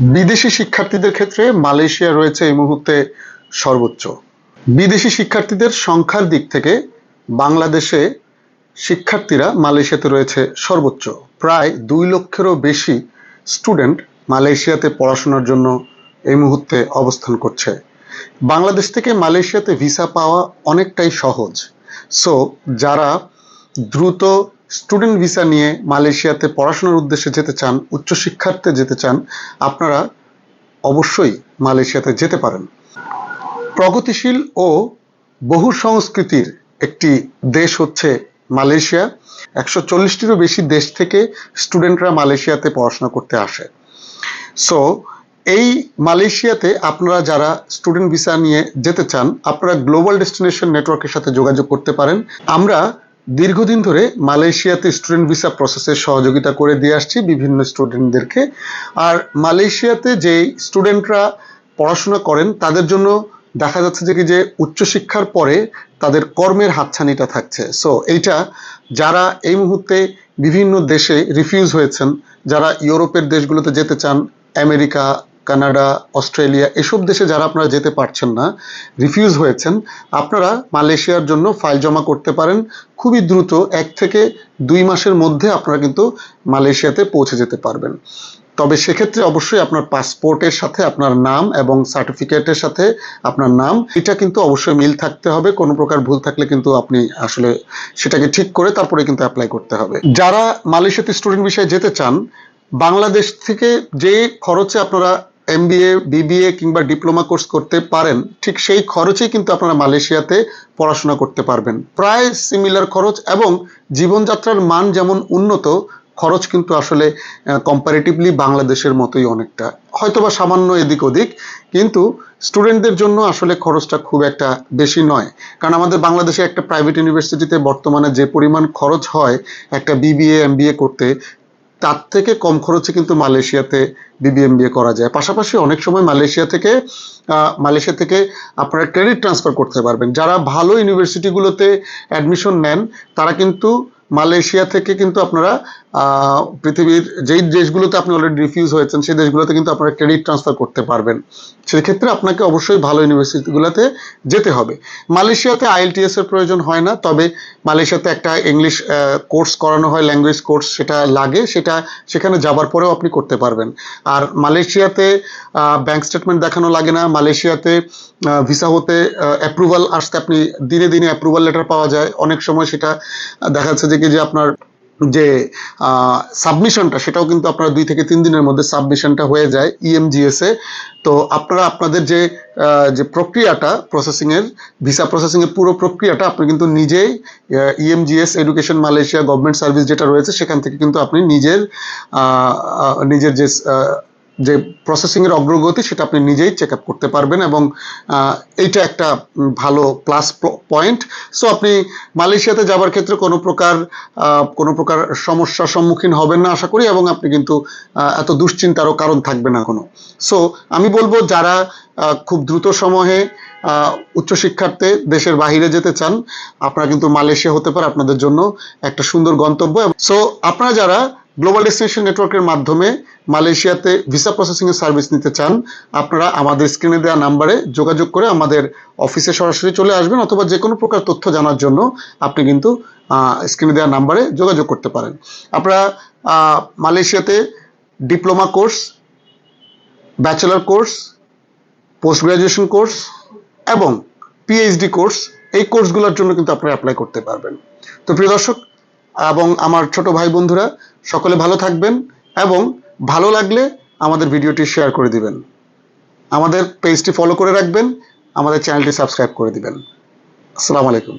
বিদেশি শিক্ষার্থীদের ক্ষেত্রে মালয়েশিয়া রয়েছে এই মুহূর্তে সর্বোচ্চ। বিদেশি শিক্ষার্থীদের সংখ্যার দিক থেকে বাংলাদেশে শিক্ষার্থীরা মালয়েশিয়াতে রয়েছে সর্বোচ্চ। প্রায় 2 লক্ষেরও বেশি স্টুডেন্ট মালয়েশিয়াতে পড়াশোনার জন্য এই মুহূর্তে অবস্থান করছে। বাংলাদেশ থেকে মালয়েশিয়াতে ভিসা পাওয়া অনেকটাই সহজ। সো যারা দ্রুত স্টুডেন্ট ভিসা নিয়ে মালয়েশিয়াতে পড়াশোনার উদ্দেশ্যে যেতে চান, উচ্চশিক্ষার্থে যেতে চান, আপনারা অবশ্যই মালয়েশিয়াতে যেতে পারেন। প্রগতিশীল ও বহু সংস্কৃতির একটি দেশ হচ্ছে মালয়েশিয়া। 140টিরও বেশি দেশ থেকে স্টুডেন্টরা মালয়েশিয়াতে পড়াশোনা করতে আসে। সো এই মালয়েশিয়াতে আপনারা যারা স্টুডেন্ট ভিসা নিয়ে যেতে চান, আপনারা গ্লোবাল ডেস্টিনেশন নেটওয়ার্কের সাথে যোগাযোগ করতে পারেন। আমরা দীর্ঘদিন ধরে মালয়েশিয়াতে স্টুডেন্ট ভিসা প্রসেসের সহযোগিতা করে দিয়ে আসছি বিভিন্ন স্টুডেন্টদেরকে। আর মালয়েশিয়াতে যে স্টুডেন্টরা পড়াশোনা করেন তাদের জন্য দেখা যাচ্ছে যে উচ্চশিক্ষার পরে তাদের কর্মের হাতছানিটা থাকছে। সো এইটা যারা এই মুহূর্তে বিভিন্ন দেশে রিফিউজ হয়েছেন, যারা ইউরোপের দেশগুলোতে যেতে চান, আমেরিকা, কানাডা, অস্ট্রেলিয়া, এসব দেশে যারা আপনারা যেতে পারছেন না, রিফিউজ হয়েছেন, আপনারা মালয়েশিয়ার জন্য ফাইল জমা করতে পারেন। খুবই দ্রুত 1 থেকে 2 মাসের মধ্যে আপনারা কিন্তু মালয়েশিয়াতে পৌঁছে যেতে পারবেন। তবে সেক্ষেত্রে অবশ্যই আপনার পাসপোর্টের সাথে আপনার নাম এবং সার্টিফিকেটের সাথে আপনার নাম, এটা কিন্তু অবশ্যই মিল থাকতে হবে। কোনো প্রকার ভুল থাকলে কিন্তু আপনি আসলে সেটাকে ঠিক করে তারপরে কিন্তু অ্যাপ্লাই করতে হবে। যারা মালয়েশিয়াতে স্টুডেন্ট বিষয়ে যেতে চান, বাংলাদেশ থেকে যে খরচে আপনারা MBA, BBA কিংবা ডিপ্লোমা কোর্স করতে পারেন, ঠিক সেই খরচেই কিন্তু আপনারা মালয়েশিয়াতে পড়াশোনা করতে পারবেন। প্রায় সিমিলার খরচ এবং জীবনযাত্রার মান যেমন উন্নত, খরচ কিন্তু আসলে কম্পারেটিভলি বাংলাদেশের মতোই অনেকটা, হয়তোবা সামান্য এদিক ওদিক, কিন্তু স্টুডেন্টদের জন্য আসলে খরচটা খুব একটা বেশি নয়। কারণ আমাদের বাংলাদেশে একটা প্রাইভেট ইউনিভার্সিটিতে বর্তমানে যে পরিমাণ খরচ হয় একটা BBA, MBA করতে, তার থেকে কম খরচে কিন্তু মালয়েশিয়াতে BBA, MBA করা যায়। পাশাপাশি অনেক সময় মালয়েশিয়া থেকে আপনারা ক্রেডিট ট্রান্সফার করতে পারবেন। যারা ভালো ইউনিভার্সিটিগুলোতে অ্যাডমিশন নেন তারা কিন্তু মালয়েশিয়া থেকে কিন্তু আপনারা পৃথিবীর যেই দেশগুলোতে আপনি অলরেডি রিফিউজ হয়েছেন সেই দেশগুলোতে কিন্তু আপনারা ক্রেডিট ট্রান্সফার করতে পারবেন। সেক্ষেত্রে আপনাকে অবশ্যই ভালো ইউনিভার্সিটিগুলোতে যেতে হবে। মালয়েশিয়াতে IELTS এর প্রয়োজন হয় না, তবে মালয়েশিয়াতে একটা ইংলিশ কোর্স করানো হয়, ল্যাঙ্গুয়েজ কোর্স, সেটা লাগে, সেটা সেখানে যাবার পরেও আপনি করতে পারবেন। আর মালয়েশিয়াতে ব্যাংক স্টেটমেন্ট দেখানো লাগে না। মালয়েশিয়াতে ভিসা হতে অ্যাপ্রুভাল আসতে আপনি দিনে দিনে অ্যাপ্রুভাল লেটার পাওয়া যায়। অনেক সময় সেটা দেখা যাচ্ছে যে আপনার যে সাবমিশনটা, সেটাও কিন্তু আপনার 2 থেকে 3 দিনের মধ্যে সাবমিশনটা হয়ে যায় EMGS এ। তো আপনারা আপনাদের যে প্রক্রিয়াটা প্রসেসিংয়ের, ভিসা প্রসেসিংয়ের পুরো প্রক্রিয়াটা আপনি কিন্তু নিজেই EMGS education Malaysia government service যেটা রয়েছে সেখান থেকে কিন্তু আপনি নিজের যে প্রসেসিংয়ের অগ্রগতি সেটা আপনি নিজেই চেক আপ করতে পারবেন, এবং এইটা একটা ভালো প্লাস পয়েন্ট। সো আপনি মালয়েশিয়াতে যাবার ক্ষেত্রে কোনো প্রকার সমস্যার সম্মুখীন হবেন না আশা করি, এবং আপনি কিন্তু এত দুশ্চিন্তারও কারণ থাকবে না কোনো। সো আমি বলবো যারা খুব দ্রুত সময়ে উচ্চশিক্ষার্থে দেশের বাহিরে যেতে চান, আপনারা কিন্তু মালয়েশিয়া হতে পারে আপনাদের জন্য একটা সুন্দর গন্তব্য। সো আপনারা যারা গ্লোবাল ডেস্টিনেশন নেটওয়ার্কের মাধ্যমে মালয়েশিয়াতে ভিসা প্রসেসিং এর সার্ভিস নিতে চান, আপনারা আমাদের স্ক্রিনে দেওয়া নাম্বারে যোগাযোগ করে আমাদের অফিসে সরাসরি চলে আসবেন, অথবা যে কোনো প্রকার তথ্য জানার জন্য আপনি কিন্তু স্ক্রিনে দেওয়া নাম্বারে যোগাযোগ করতে পারেন। আপনারা মালয়েশিয়াতে diploma course, bachelor course, post graduation course এবং PhD কোর্স, এই কোর্সগুলোর জন্য কিন্তু আপনারা অ্যাপ্লাই করতে পারবেন। তো প্রিয় দর্শক এবং আমার ছোট ভাই বন্ধুরা, সকলে ভালো থাকবেন এবং ভালো লাগলে আমাদের ভিডিওটি শেয়ার করে দিবেন, আমাদের পেজটি ফলো করে রাখবেন, আমাদের চ্যানেলটি সাবস্ক্রাইব করে দিবেন। আসসালামু আলাইকুম।